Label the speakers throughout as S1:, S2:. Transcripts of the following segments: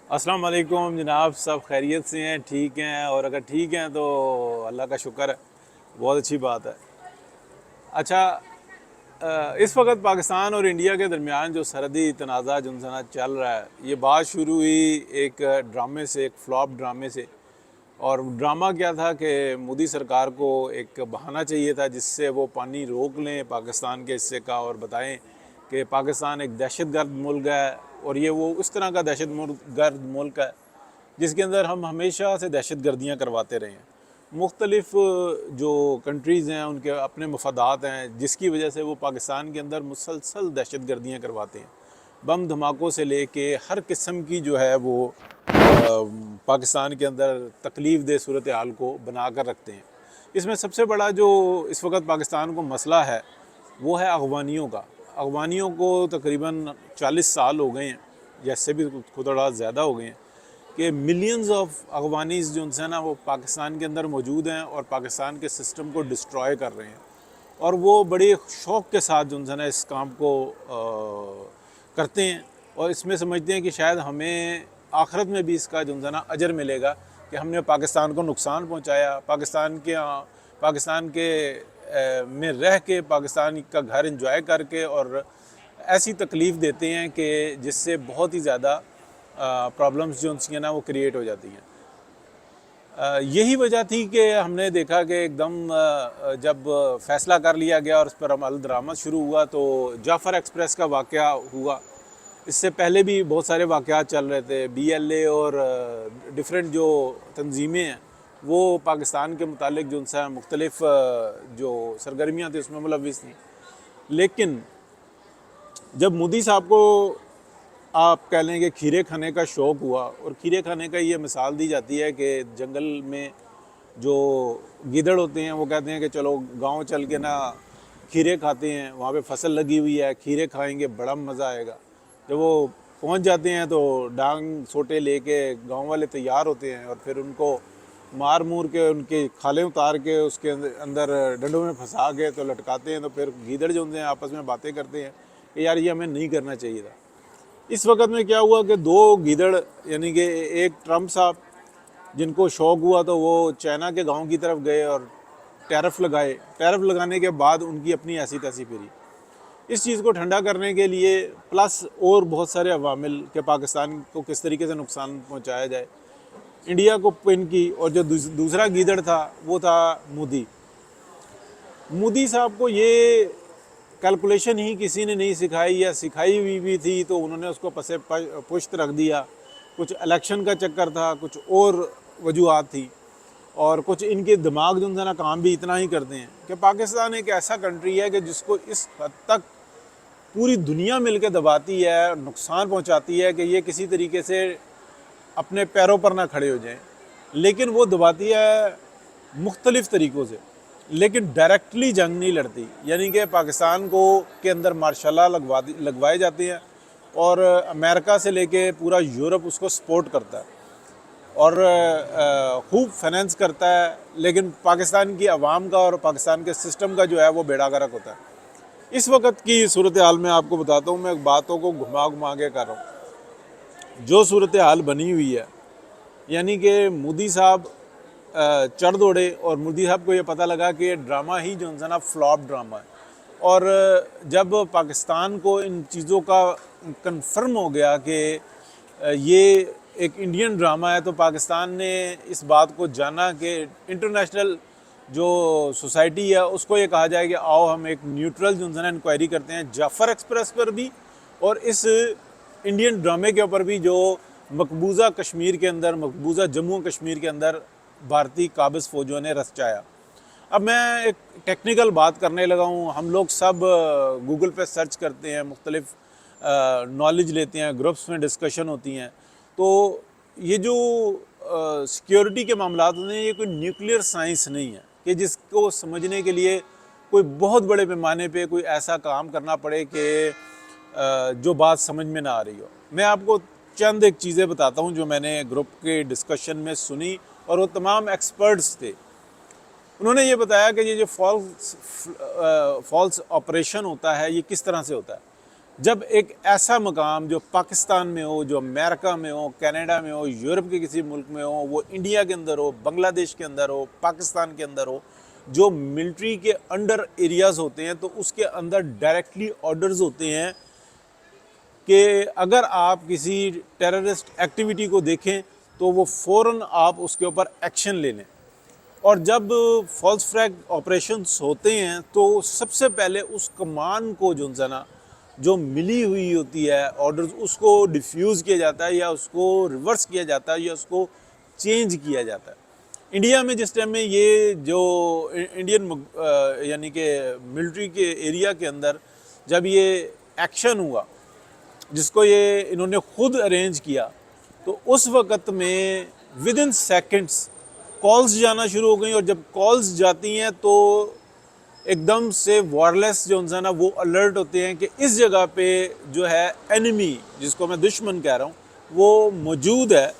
S1: अस्सलाम वालेकुम जनाब, सब खैरियत से हैं, ठीक हैं। और अगर ठीक हैं तो अल्लाह का शुक्र है, बहुत अच्छी बात है। अच्छा, इस वक्त पाकिस्तान और इंडिया के दरमियान जो सरहदी तनाज़ा जुनसना चल रहा है, ये बात शुरू हुई एक ड्रामे से, एक फ्लॉप ड्रामे से। और ड्रामा क्या था कि मोदी सरकार को एक बहाना चाहिए था जिससे वो पानी रोक लें पाकिस्तान के हिस्से का, और बताएं कि पाकिस्तान एक दहशतगर्द मुल्क है। और ये वो उस तरह का दहशतगर्द मुल्क है जिसके अंदर हम हमेशा से दहशत गर्दियाँ करवाते रहे हैं। मुख्तलिफ जो कंट्रीज़ हैं उनके अपने मफादात हैं जिसकी वजह से वो पाकिस्तान के अंदर मुसलसल दहशत गर्दियाँ करवाते हैं। बम धमाकों से लेके हर किस्म की जो है वो पाकिस्तान के अंदर तकलीफ़ दह सूरत हाल को बना कर रखते हैं। इसमें सबसे बड़ा जो इस वक्त पाकिस्तान को मसला है वो है अफ़गानियों का। अफ़गानियों को तकरीबन 40 साल हो गए हैं, जैसे भी थोड़ा ज़्यादा हो गए हैं, कि मिलियंस ऑफ अफ़गानीज़ जो उनसे ना वो पाकिस्तान के अंदर मौजूद हैं और पाकिस्तान के सिस्टम को डिस्ट्रॉय कर रहे हैं। और वो बड़े शौक़ के साथ जो उनसे ना इस काम को करते हैं, और इसमें समझते हैं कि शायद हमें आखिरत में भी इसका जो उनसे ना अजर मिलेगा कि हमने पाकिस्तान को नुकसान पहुँचाया। पाकिस्तान के में रह के पाकिस्तान का घर इंजॉय करके, और ऐसी तकलीफ़ देते हैं कि जिससे बहुत ही ज़्यादा प्रॉब्लम्स जो उनकी ना वो क्रिएट हो जाती हैं। यही वजह थी कि हमने देखा कि एकदम जब फ़ैसला कर लिया गया और उस पर अमल दरामद शुरू हुआ तो जाफ़र एक्सप्रेस का वाक़या हुआ। इससे पहले भी बहुत सारे वाक़यात चल रहे थे। BLA और डिफरेंट जो तंजीमें हैं वो पाकिस्तान के मुतालिक जो उनसे मुख्तलिफ़ जो सरगर्मियाँ थी उसमें मुलविस थी। लेकिन जब मोदी साहब को आप कह लें कि खीरे खाने का शौक़ हुआ, और खीरे खाने का ये मिसाल दी जाती है कि जंगल में जो गीदड़ होते हैं वो कहते हैं कि चलो गांव चल के ना खीरे खाते हैं, वहाँ पे फसल लगी हुई है, खीरे खाएंगे, बड़ा मज़ा आएगा। जब वो पहुँच जाते हैं तो डांग सोटे लेके गांव वाले तैयार होते हैं, और फिर उनको मार मूर के उनके खाले उतार के उसके अंदर डंडों में फंसा के तो लटकाते हैं। तो फिर गीदड़ जो होते हैं आपस में बातें करते हैं कि यार ये हमें नहीं करना चाहिए था। इस वक्त में क्या हुआ कि दो गीदड़, यानी कि एक ट्रम्प साहब जिनको शौक़ हुआ तो वो चाइना के गांव की तरफ गए और टैरिफ लगाए। टैरिफ लगाने के बाद उनकी अपनी ऐसी तैसी फिरी। इस चीज़ को ठंडा करने के लिए प्लस और बहुत सारे अवामिल के पाकिस्तान को किस तरीके से नुकसान पहुंचाया जाए, इंडिया को पिन की। और जो दूसरा गीदड़ था वो था मोदी साहब को ये कैलकुलेशन ही किसी ने नहीं सिखाई, या सिखाई हुई भी थी तो उन्होंने उसको पसे पुश्त रख दिया। कुछ इलेक्शन का चक्कर था, कुछ और वजूहत थी, और कुछ इनके दिमाग जो ना काम भी इतना ही करते हैं कि पाकिस्तान एक ऐसा कंट्री है कि जिसको इस हद तक पूरी दुनिया मिल के दबाती है, नुकसान पहुँचाती है कि ये किसी तरीके से अपने पैरों पर ना खड़े हो जाएं। लेकिन वो दबाती है मुख्तलिफ़ तरीक़ों से, लेकिन डायरेक्टली जंग नहीं लड़ती। यानी कि पाकिस्तान को के अंदर मार्शल लगवाए जाते हैं, और अमेरिका से लेके पूरा यूरोप उसको सपोर्ट करता है और खूब फाइनेंस करता है। लेकिन पाकिस्तान की आवाम का और पाकिस्तान के सिस्टम का जो है वो बेड़ा गर्क होता है। इस वक्त की सूरत हाल में आपको बताता हूँ, मैं बातों को घुमा घुमा के कर रहा हूँ। जो सूरत हाल बनी हुई है, यानी कि मोदी साहब चढ़ दौड़े, और मोदी साहब को ये पता लगा कि ये ड्रामा ही जो है ना फ्लॉप ड्रामा है। और जब पाकिस्तान को इन चीज़ों का कंफर्म हो गया कि ये एक इंडियन ड्रामा है, तो पाकिस्तान ने इस बात को जाना कि इंटरनेशनल जो सोसाइटी है उसको ये कहा जाए कि आओ हम एक न्यूट्रल जो है ना इंक्वायरी करते हैं जाफ़र एक्सप्रेस पर भी, और इस इंडियन ड्रामे के ऊपर भी जो मकबूजा कश्मीर के अंदर, मकबूजा जम्मू कश्मीर के अंदर भारतीय काबिज़ फ़ौजों ने रचाया। अब मैं एक टेक्निकल बात करने लगा हूँ। हम लोग सब गूगल पे सर्च करते हैं, मुख्तलिफ नॉलेज लेते हैं, ग्रुप्स में डिस्कशन होती हैं। तो ये जो सिक्योरिटी के मामलात होते हैं, ये कोई न्यूक्लियर साइंस नहीं है कि जिसको समझने के लिए कोई बहुत बड़े पैमाने पे कोई ऐसा काम करना पड़े कि जो बात समझ में ना आ रही हो। मैं आपको चंद एक चीज़ें बताता हूँ जो मैंने ग्रुप के डिस्कशन में सुनी, और वो तमाम एक्सपर्ट्स थे। उन्होंने ये बताया कि ये जो फॉल्स ऑपरेशन होता है ये किस तरह से होता है। जब एक ऐसा मकाम जो पाकिस्तान में हो, जो अमेरिका में हो, कनाडा में हो, यूरोप के किसी मुल्क में हो, वो इंडिया के अंदर हो, बांग्लादेश के अंदर हो, पाकिस्तान के अंदर हो, जो मिलिट्री के अंडर एरियाज़ होते हैं, तो उसके अंदर डायरेक्टली ऑर्डर्स होते हैं कि अगर आप किसी टेररिस्ट एक्टिविटी को देखें तो वो फ़ौरन आप उसके ऊपर एक्शन ले लें। और जब फॉल्स फ्लैग ऑपरेशंस होते हैं तो सबसे पहले उस कमान को जो है ना, जो मिली हुई होती है ऑर्डर्स, उसको डिफ्यूज़ किया जाता है या उसको रिवर्स किया जाता है या उसको चेंज किया जाता है। इंडिया में जिस टाइम में ये जो इंडियन यानी कि मिलिट्री के एरिया के अंदर जब ये एक्शन हुआ, जिसको ये इन्होंने खुद अरेंज किया, तो उस वक़्त में विद इन सेकेंड्स कॉल्स जाना शुरू हो गई। और जब कॉल्स जाती हैं तो एकदम से वायरलेस जो है ना, वो अलर्ट होते हैं कि इस जगह पे जो है एनिमी, जिसको मैं दुश्मन कह रहा हूँ, वो मौजूद है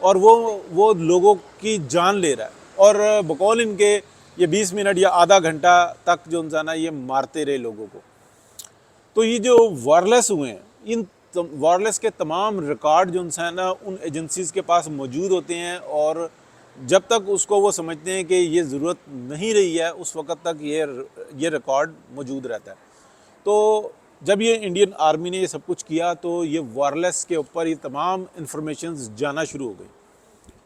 S1: और वो लोगों की जान ले रहा है। और बकौल इनके ये 20 मिनट या आधा घंटा तक जो है ना, ये मारते रहे लोगों को। तो ये जो वायरलेस हुए हैं, इन वायरलेस के तमाम रिकॉर्ड जो है ना, उन एजेंसीज़ के पास मौजूद होते हैं। और जब तक उसको वो समझते हैं कि ये ज़रूरत नहीं रही है, उस वक़्त तक ये रिकॉर्ड मौजूद रहता है। तो जब ये इंडियन आर्मी ने ये सब कुछ किया तो ये वायरलेस के ऊपर ये तमाम इंफॉर्मेशंस जाना शुरू हो गई।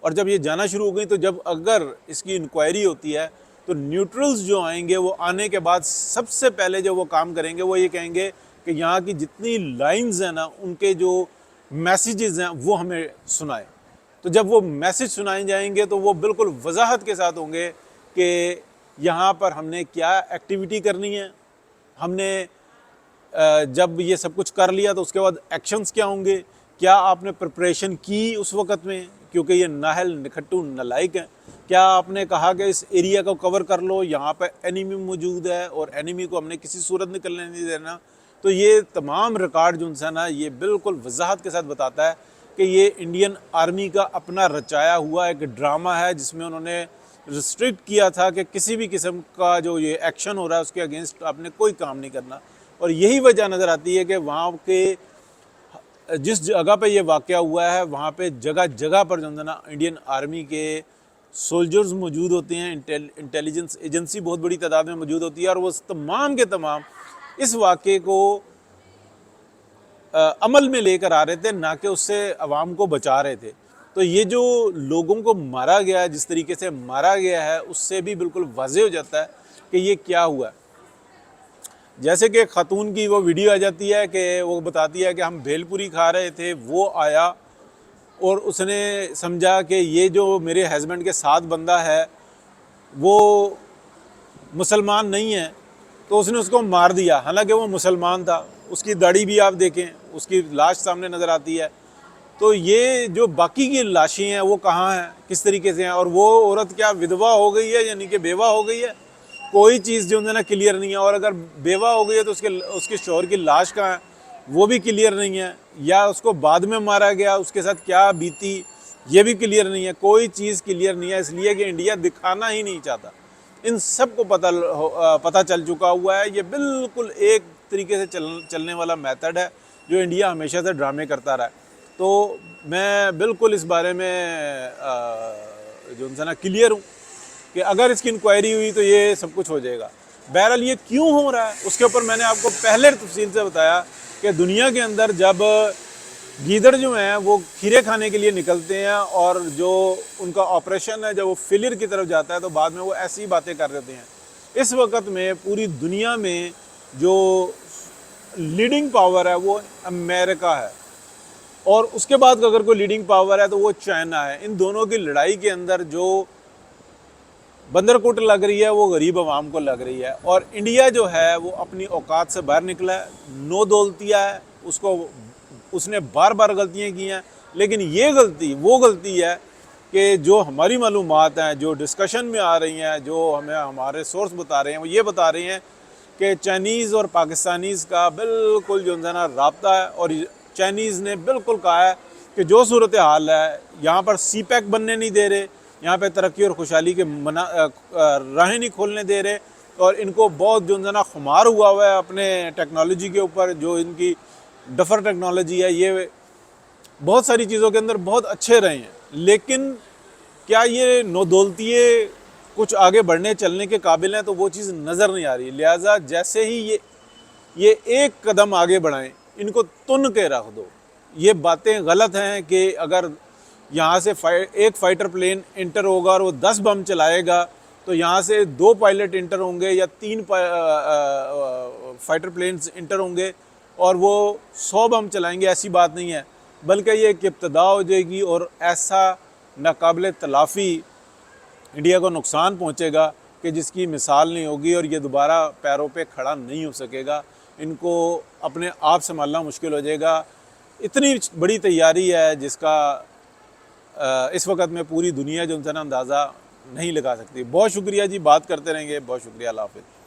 S1: और जब ये जाना शुरू हो गई तो जब अगर इसकी इंक्वायरी होती है तो न्यूट्रल्स जो आएंगे, वो आने के बाद सबसे पहले जो वो काम करेंगे वो ये कहेंगे कि यहाँ की जितनी लाइंस हैं ना, उनके जो मैसेजेस हैं वो हमें सुनाए। तो जब वो मैसेज सुनाए जाएंगे तो वो बिल्कुल वजाहत के साथ होंगे कि यहाँ पर हमने क्या एक्टिविटी करनी है, हमने जब ये सब कुछ कर लिया तो उसके बाद एक्शंस क्या होंगे, क्या आपने प्रिपरेशन की उस वक़्त में, क्योंकि ये नाहल निखट्टू नलायक हैं। क्या आपने कहा कि इस एरिया को कवर कर लो, यहाँ पर एनिमी मौजूद है और एनिमी को हमने किसी सूरत निकलने नहीं देना। तो ये तमाम रिकॉर्ड जो है ना, ये बिल्कुल वजाहत के साथ बताता है कि ये इंडियन आर्मी का अपना रचाया हुआ एक ड्रामा है, जिसमें उन्होंने रिस्ट्रिक्ट किया था कि किसी भी किस्म का जो ये एक्शन हो रहा है उसके अगेंस्ट आपने कोई काम नहीं करना। और यही वजह नज़र आती है कि वहाँ के जिस जगह पे ये वाक़या हुआ है, वहाँ पे जगह जगह पर जो है ना, इंडियन आर्मी के सोल्जर्स मौजूद होते हैं, इंटेलिजेंस एजेंसी बहुत बड़ी तादाद में मौजूद होती है। और वो तमाम के तमाम इस वाक़े को अमल में लेकर आ रहे थे, ना कि उससे अवाम को बचा रहे थे। तो ये जो लोगों को मारा गया है, जिस तरीके से मारा गया है, उससे भी बिल्कुल वाज़ेह हो जाता है कि ये क्या हुआ है। जैसे कि खातून की वो वीडियो आ जाती है कि वो बताती है कि हम भेलपुरी खा रहे थे, वो आया और उसने समझा कि ये जो मेरे हस्बैंड के साथ बंदा है वो मुसलमान नहीं है, तो उसने उसको मार दिया। हालांकि वो मुसलमान था, उसकी दाढ़ी भी आप देखें, उसकी लाश सामने नज़र आती है। तो ये जो बाकी की लाशें हैं वो कहाँ हैं, किस तरीके से हैं, और वो औरत क्या विधवा हो गई है यानी कि बेवा हो गई है, कोई चीज़ जो है ना क्लियर नहीं है। और अगर बेवा हो गई है तो उसके शौहर की लाश कहाँ है, वो भी क्लियर नहीं है। या उसको बाद में मारा गया, उसके साथ क्या बीती, ये भी क्लियर नहीं है। कोई चीज़ क्लियर नहीं है, इसलिए कि इंडिया दिखाना ही नहीं चाहता। इन सब को पता चल चुका हुआ है। ये बिल्कुल एक तरीके से चलने वाला मेथड है जो इंडिया हमेशा से ड्रामे करता रहा है। तो मैं बिल्कुल इस बारे में जो है ना क्लियर हूँ कि अगर इसकी इंक्वायरी हुई तो ये सब कुछ हो जाएगा। बहरहाल ये क्यों हो रहा है उसके ऊपर मैंने आपको पहले तफसील से बताया कि दुनिया के अंदर जब गीदड़ जो हैं वो खीरे खाने के लिए निकलते हैं और जो उनका ऑपरेशन है जब वो फेलियर की तरफ जाता है तो बाद में वो ऐसी बातें कर देते हैं। इस वक्त में पूरी दुनिया में जो लीडिंग पावर है वो अमेरिका है और उसके बाद अगर कोई लीडिंग पावर है तो वो चाइना है। इन दोनों की लड़ाई के अंदर जो बंदरकोट लग रही है वो गरीब आवाम को लग रही है और इंडिया जो है वो अपनी औकात से बाहर निकला है, नो दौलतिया है, उसने बार बार गलतियाँ की हैं। लेकिन ये गलती वो गलती है कि जो हमारी मालूमात हैं, जो डिस्कशन में आ रही हैं, जो हमें हमारे सोर्स बता रहे हैं, वो ये बता रहे हैं कि चाइनीज़ और पाकिस्तानीज़ का बिल्कुल जो है ना राब्ता है और चाइनीज़ ने बिल्कुल कहा है कि जो सूरत हाल है यहाँ पर सी पैक बनने नहीं दे रहे, यहाँ पे तरक्की और खुशहाली के राहें नहीं खोलने दे रहे और इनको बहुत जो है ना खुमार हुआ है अपने टेक्नोलॉजी के ऊपर, जो इनकी डफर टेक्नोलॉजी है, ये बहुत सारी चीज़ों के अंदर बहुत अच्छे रहे हैं, लेकिन क्या ये नौदौलतिये कुछ आगे बढ़ने चलने के काबिल हैं, तो वो चीज़ नज़र नहीं आ रही। लिहाजा जैसे ही ये एक कदम आगे बढ़ाएं, इनको तुन के रख दो। ये बातें गलत हैं कि अगर यहाँ से एक फाइटर प्लेन इंटर होगा और वो 10 बम चलाएगा, तो यहाँ से 2 पायलट इंटर होंगे या 3 फाइटर प्लेन्स इंटर होंगे और वो 100 बम चलाएंगे। ऐसी बात नहीं है, बल्कि ये एक इब्तदा हो जाएगी और ऐसा नाकाबिल तलाफ़ी इंडिया को नुकसान पहुँचेगा कि जिसकी मिसाल नहीं होगी, और ये दोबारा पैरों पे खड़ा नहीं हो सकेगा। इनको अपने आप संभालना मुश्किल हो जाएगा। इतनी बड़ी तैयारी है जिसका इस वक्त में पूरी दुनिया जो उनसे ना अंदाज़ा नहीं लगा सकती। बहुत शुक्रिया जी, बात करते रहेंगे। बहुत शुक्रिया, अल्लाह हाफ़िज़।